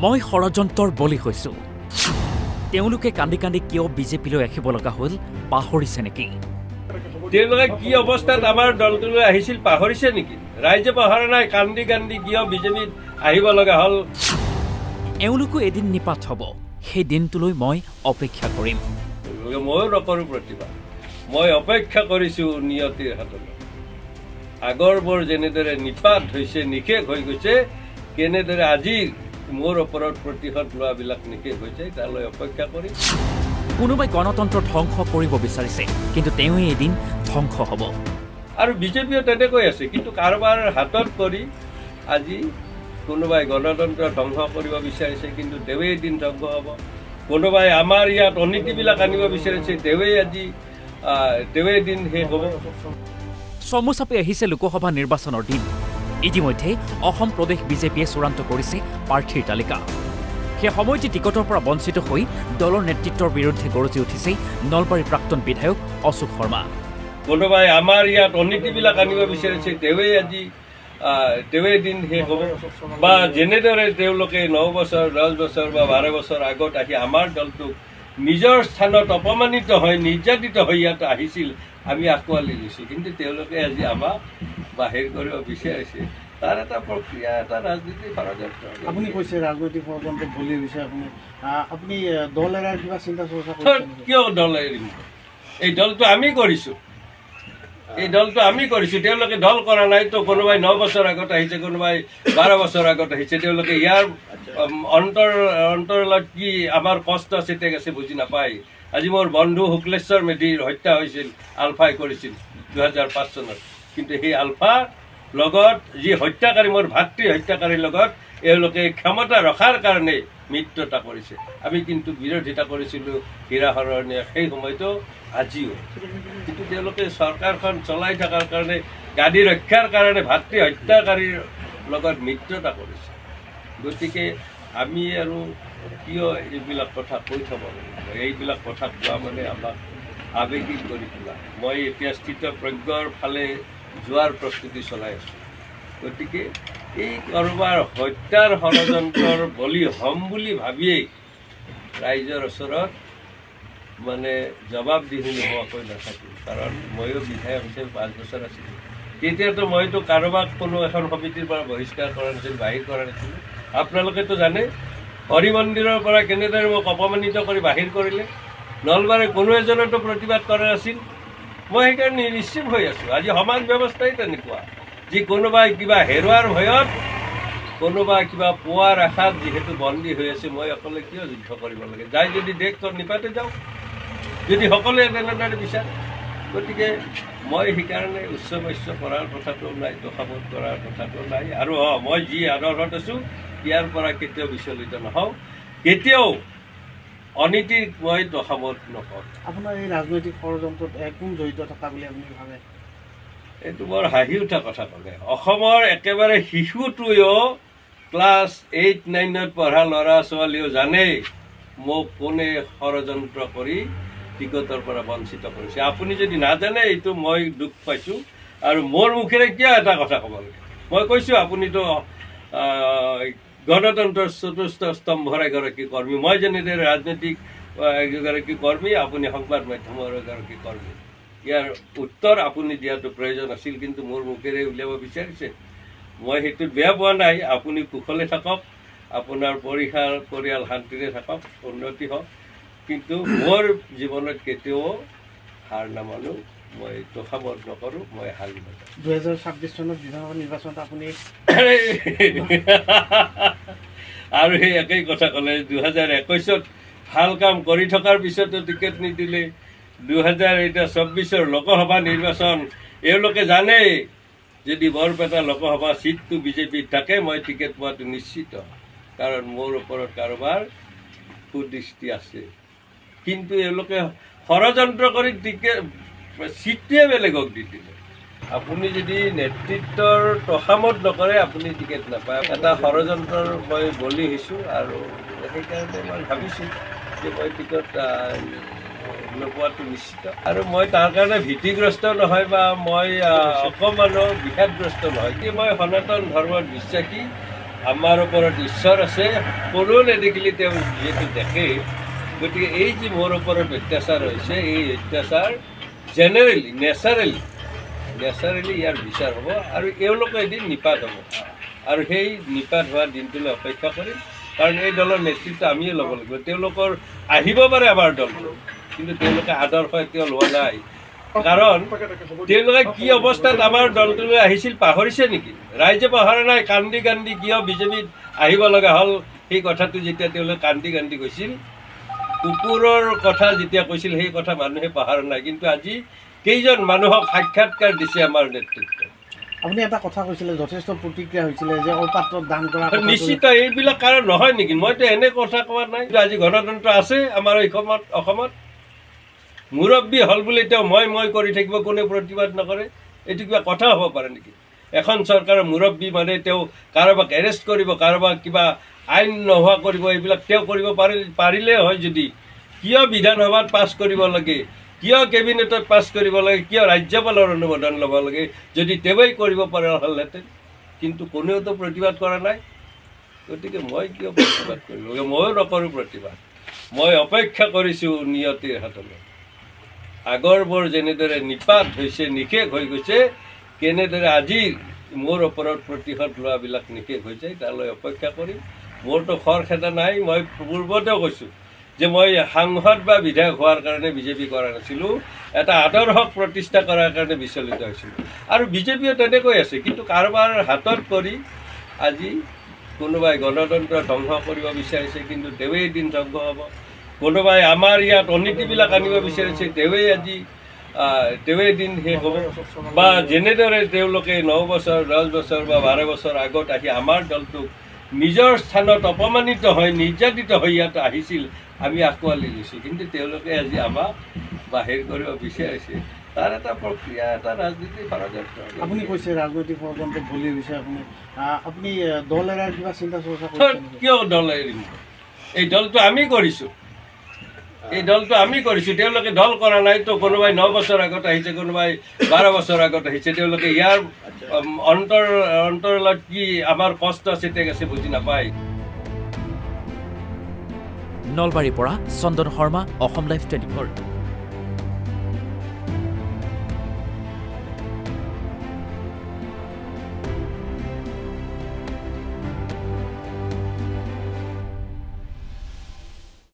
মই ষড়যন্ত্ৰৰ বলি হৈছো। তেওঁলোকে কান্দি কান্দি কিয় বিজেপিলৈ আহিব লগা হ'ল পাহৰিছে নেকি? তেওঁলোকে কি অৱস্থাত আমাৰ দলটোলৈ আহিছিল পাহৰিছে নেকি? ৰাইজে পাহৰা নাই, কান্দি কান্দি কিয় বিজেপিত আহিব লগা হ'ল। এওঁলোকো এদিন নিপাত হ'ব, সেই দিনটোলৈ মই অপেক্ষা কৰিম। ময়ো নকৰোঁ প্ৰতিবাদ, মই অপেক্ষা কৰিছোঁ নিয়তিৰ হাতলৈ। আগৰবোৰ যেনেদৰে নিপাত হৈছে, নিশেষ হৈ গৈছে, কেনেদৰে আজি মোৰ ওপৰত প্ৰতিশোধ লোৱাবিলাক নিশেষ হৈছে তালৈ অপেক্ষা কৰিম। কোনোবাই গণতন্ত্ৰ ধ্বংস কৰিব বিচাৰিছে, কিন্তু তেওঁৱে এদিন ধ্বংস হ'ব। আৰু বিজেপিও তেনেকৈ আছে, কিন্তু কাৰোবাৰ হাতত কৰি আজি কোনোবাই গণতন্ত্ৰ ধ্বংস কৰিব বিচাৰিছে, কিন্তু তেওঁৱে এদিন ধ্বংস হ'ব। কোনোবাই আমাৰ ইয়াত অনীতিবিলাক আনিব বিচাৰিছে, তেওঁৱে এদিন শেষ হ'ব। চমু চাপি আহিছে লোকসভা নিৰ্বাচনৰ দিন। ইতিমধ্যে অসম প্ৰদেশ বিজেপিয়ে চূড়ান্ত কৰিছে প্ৰাৰ্থীৰ তালিকা। সেই সময়তে টিকটৰ পৰা বঞ্চিত হৈ দলৰ নেতৃত্বৰ বিৰুদ্ধে গৰজি উঠিছে নলবাৰীৰ প্ৰাক্তন বিধায়ক অশোক শৰ্মা। কোনোবাই আমাৰ ইয়াত অনীতিবিলাক আনিব বিচাৰিছে, তেওঁৱে এদিন শেষ হ'ব। বা যেনেদৰে তেওঁলোকে 9 বছৰ, 10 বছৰ বা 12 বছৰ আগত আহি আমাৰ দলটোক নিজৰ স্থানত অপমানিত হৈ নিৰ্যাতিত হৈ ইয়াত আহিছিল, আমি আঁকোৱালি লৈছোঁ, কিন্তু তেওঁলোকে আজি আমাক বাহিৰ কৰিব বিচাৰিছে। তাৰ এটা প্ৰক্ৰিয়া, এটা ৰাজনীতি ষড়যন্ত্ৰ। আপুনি কৈছে ৰাজনৈতিক ষড়যন্ত্ৰ বলি হৈছে। আপুনি দল এৰাৰ কিবা চিন্তা চৰ্চা কৰিছে? কিয় দল এৰিম? এই দলটো আমি কৰিছোঁ, তেওঁলোকে দল কৰা নাই। তো কোনোবাই 9 বছৰ আগত আহিছে, কোনোবাই 12 বছৰ আগত আহিছে। তেওঁলোকে ইয়াৰ অন্তৰালত কি আমাৰ কষ্ট আছে টেক আছে বুজি নাপায়। আজি মোৰ বন্ধু শুক্লেশ্বৰ মেধিৰ হত্যা হৈছিল, আলফাই কৰিছিল 2005 চনত। কিন্তু সেই আলফাৰ লগত যি হত্যাকাৰী, মোৰ ভাতৃ হত্যাকাৰীৰ লগত এওঁলোকে ক্ষমতা ৰখাৰ কাৰণে মিত্ৰতা কৰিছে। আমি কিন্তু বিৰোধিতা কৰিছিলোঁ হীৰাহৰণীয় সেই সময়তো, আজিও। কিন্তু তেওঁলোকে চৰকাৰখন চলাই থকাৰ কাৰণে, গাদী ৰক্ষাৰ কাৰণে ভাতৃ হত্যাকাৰীৰ লগত মিত্ৰতা কৰিছে। গতিকে আমি আৰু কিয় এইবিলাক কথা কৈ থ'ব লাগিব? এইবিলাক কথা কোৱা মানে আমাক আৱেগিক কৰি তোলা। মই এতিয়া স্থিত প্ৰজ্ঞৰ ফালে যোৱাৰ প্ৰস্তুতি চলাই আছোঁ। গতিকে এই কাৰোবাৰ হত্যাৰ ষড়যন্ত্ৰৰ বলি হ'ম বুলি ভাবিয়েই ৰাইজৰ ওচৰত মানে জবাবদিহি নোহোৱাকৈ নাথাকিম। কাৰণ ময়ো বিধায়ক হিচাপে 5 বছৰ আছিলোঁ। তেতিয়াতো মইতো কাৰোবাক কোনো এখন সমিতিৰ পৰা বহিষ্কাৰ কৰা নাছিলোঁ, বাহিৰ কৰা নাছিলোঁ। আপোনালোকেতো জানে হৰি মন্দিৰৰ পৰা কেনেদৰে মোক অপমানিত কৰি বাহিৰ কৰিলে। নলবাৰীৰ কোনো এজনেতো প্ৰতিবাদ কৰা নাছিল। মই সেইকাৰণে নিশ্চিত হৈ আছোঁ। আজি সমাজ ব্যৱস্থাই তেনেকুৱা, যি কোনোবাই কিবা হেৰুৱাৰ ভয়ত, কোনোবা কিবা পোৱাৰ আশাত যিহেতু বন্দী হৈ আছে, মই অকলে কিয় যুদ্ধ কৰিব লাগে? যাই যদি দেশখন নিপাতে যাওঁ, যদি সকলোৱে তেনেদৰে বিচাৰে। গতিকে মই সেইকাৰণে উচ্চ বৈশ্য কৰাৰ কথাটো নাই, তোষামোদ কৰাৰ কথাটো নাই। আৰু মই যি আদৰ্শত আছোঁ ইয়াৰ পৰা কেতিয়াও বিচলিত নহওঁ, কেতিয়াও অনীতিক মই তোষামোদ নকৰোঁ। আপোনাৰ এই ৰাজনৈতিক ষড়যন্ত্ৰত কোন জড়িত থকা বুলি আপুনি ভাবে? এইটো বৰ হাঁহি উঠা কথা ক'লে। অসমৰ একেবাৰে শিশুটোৱেও ক্লাছ 8-9ত পঢ়া ল'ৰা ছোৱালীও জানে মোক কোনে ষড়যন্ত্ৰ কৰি টিকটৰ পৰা বঞ্চিত কৰিছে। আপুনি যদি নাজানে, এইটো মই দুখ পাইছোঁ। আৰু মোৰ মুখেৰে কিয় এটা কথা ক'ব লাগে? মই কৈছোঁ আপুনিতো গণতন্ত্ৰৰ চতুৰ্থ স্তম্ভৰ এগৰাকী কৰ্মী, মই যেনেদৰে ৰাজনৈতিক এগৰাকী কৰ্মী, আপুনি সংবাদ মাধ্যমৰ এগৰাকী কৰ্মী। ইয়াৰ উত্তৰ আপুনি দিয়াটো প্ৰয়োজন আছিল, কিন্তু মোৰ মুখেৰে উলিয়াব বিচাৰিছে। মই সেইটোত বেয়া পোৱা নাই। আপুনি কুশলে থাকক, আপোনাৰ পৰিয়াল শান্তিৰে থাকক, উন্নতি হওক। কিন্তু মোৰ জীৱনত কেতিয়াও হাৰ নামানো, মই তোষামোদ নকৰোঁ, মই হাৰি নাযাওঁ। 2026 চনত বিধানসভা নিৰ্বাচনত আপুনি আৰু সেই একেই কথা ক'লে। 2021ত ভাল কাম কৰি থকাৰ পিছতো টিকেট নিদিলে। 2024 লোকসভা নিৰ্বাচন, এওঁলোকে জানে যদি বৰপেটা লোকসভা চিটটো বিজেপিত থাকে, মই টিকেট পোৱাটো নিশ্চিত। কাৰণ মোৰ ওপৰত কাৰোবাৰ কুদৃষ্টি আছে। কিন্তু এওঁলোকে ষড়যন্ত্ৰ কৰি চিটটোৱে বেলেগক দি দিলে। আপুনি যদি নেতৃত্বৰ তোষামোদ নকৰে, আপুনি টিকেট নাপায়। এটা ষড়যন্ত্ৰৰ মই বলি হৈছোঁ, আৰু সেইকাৰণে মই ভাবিছোঁ যে মই টিকট নোপোৱাটো নিশ্চিত। আৰু মই তাৰ কাৰণে ভীতিগ্ৰস্ত নহয়, বা মই অকণমানো বিষাদগ্ৰস্ত নহয়। কি মই সনাতন ধৰ্মত বিশ্বাসী, আমাৰ ওপৰত ঈশ্বৰ আছে, কোনো নেদেখিলে তেওঁ যিহেতু দেখে, গতিকে এই যি মোৰ ওপৰত অত্যাচাৰ হৈছে, এই অত্যাচাৰ জেনেৰেলি নেচাৰেলি ইয়াৰ বিচাৰ হ'ব আৰু এওঁলোকে এদিন নিপাত হ'ব আৰু সেই নিপাত হোৱাৰ দিনটোলৈ অপেক্ষা কৰিম। কাৰণ এই দলৰ নেতৃত্ব আমিয়ে ল'ব লাগিব। তেওঁলোকৰ আহিব পাৰে আমাৰ দলটো, কিন্তু তেওঁলোকে আদৰ্শ এতিয়াও লোৱা নাই। কাৰণ তেওঁলোকে কি অৱস্থাত আমাৰ দলটোলৈ আহিছিল পাহৰিছে নেকি? ৰাইজে পাহৰা নাই। কান্দি কান্দি কিয় বিজেপিত আহিব লগা হ'ল সেই কথাটো যেতিয়া তেওঁলোকে কান্দি কান্দি কৈছিল, কুকুৰৰ কথা যেতিয়া কৈছিল সেই কথা মানুহে পাহৰা নাই। কিন্তু আজি কেইজন মানুহক সাক্ষাৎকাৰ দিছে আমাৰ নেতৃত্ব। আপুনি এটা কথা কৈছিলে, যথেষ্ট প্ৰতিক্ৰিয়া হৈছিলে যে অপাত্ৰত দান কৰা। নিশ্চিত এইবিলাক কাৰণ নহয় নেকি? মইতো এনে কথা কোৱা নাই। আজি গণতন্ত্ৰ আছে আমাৰ অসমত। মুৰব্বী হ'ল বুলি তেওঁ মই কৰি থাকিব, কোনে প্ৰতিবাদ নকৰে, এইটো কিবা কথা হ'ব পাৰে নেকি? এখন চৰকাৰৰ মুৰব্বী মানে তেওঁ কাৰোবাক এৰেষ্ট কৰিব, কাৰোবাক কিবা আইন নোহোৱা কৰিব, এইবিলাক তেওঁ কৰিব পাৰিলে হয় যদি কিয় বিধানসভাত পাছ কৰিব লাগে, কিয় কেবিনেটত পাছ কৰিব লাগে, কিয় ৰাজ্যপালৰ অনুমোদন ল'ব লাগে যদি তেওঁই কৰিব পৰা হ'লহেঁতেন? কিন্তু কোনেওতো প্ৰতিবাদ কৰা নাই। গতিকে মই কিয় প্ৰতিবাদ কৰিব লাগে? ময়ো নকৰোঁ প্ৰতিবাদ। মই অপেক্ষা কৰিছোঁ নিয়তিৰ হাতলৈ। আগৰবোৰ যেনেদৰে নিপাত হৈছে, নিশেষ হৈ গৈছে, কেনেদৰে আজি মোৰ ওপৰত প্ৰতিশোধ লোৱাবিলাক নিশেষ হৈ যায় তালৈ অপেক্ষা কৰিম। মোৰতো খৰখেদা নাই। মই পূৰ্বতেও কৈছোঁ যে মই সাংসদ বা বিধায়ক হোৱাৰ কাৰণে বিজেপি কৰা নাছিলোঁ, এটা আদৰ্শক প্ৰতিষ্ঠা কৰাৰ কাৰণে বিচলিত হৈছিলোঁ। আৰু বিজেপিও তেনেকৈ আছে। কিন্তু কাৰোবাৰ হাতত পৰি আজি কোনোবাই গণতন্ত্ৰ ধ্বংস কৰিব বিচাৰিছে, কিন্তু তেওঁৱেই এদিন ধ্বংস হ'ব। কোনোবাই আমাৰ ইয়াত অনীতিবিলাক আনিব বিচাৰিছে, তেওঁৱেই এদিন শেষ হ'ব। বা যেনেদৰে তেওঁলোকে 9 বছৰ 10 বছৰ বা 12 বছৰ আগত আহি আমাৰ দলটোক নিজৰ স্থানত অপমানিত হৈ নিৰ্যাতিত হৈ ইয়াত আহিছিল, আমি আঁকোৱালি লৈছোঁ। কিন্তু তেওঁলোকে আজি আমাক বাহিৰ কৰিব বিচাৰিছে। তাৰ এটা প্ৰক্ৰিয়া, এটা ৰাজনীতিক ষড়যন্ত্ৰ। আপুনি কৈছে ৰাজনৈতিক ষড়যন্ত্ৰ বুলি হৈছে। আপুনি দল এৰাৰ কিবা চিন্তা চৰ্চা কৰিছে? কিয় দল এৰিম? এই দলটো আমি কৰিছোঁ। তেওঁলোকে দল কৰা নাইতো। কোনোবাই 9 বছৰ আগত আহিছে, কোনোবাই 12 বছৰ আগত আহিছে। তেওঁলোকে ইয়াৰ অন্তৰালত কি আমাৰ কষ্ট আছে টেক আছে বুজি নাপায়। নলবাৰীৰ পৰা চন্দন শৰ্মা, অসম লাইভ 24।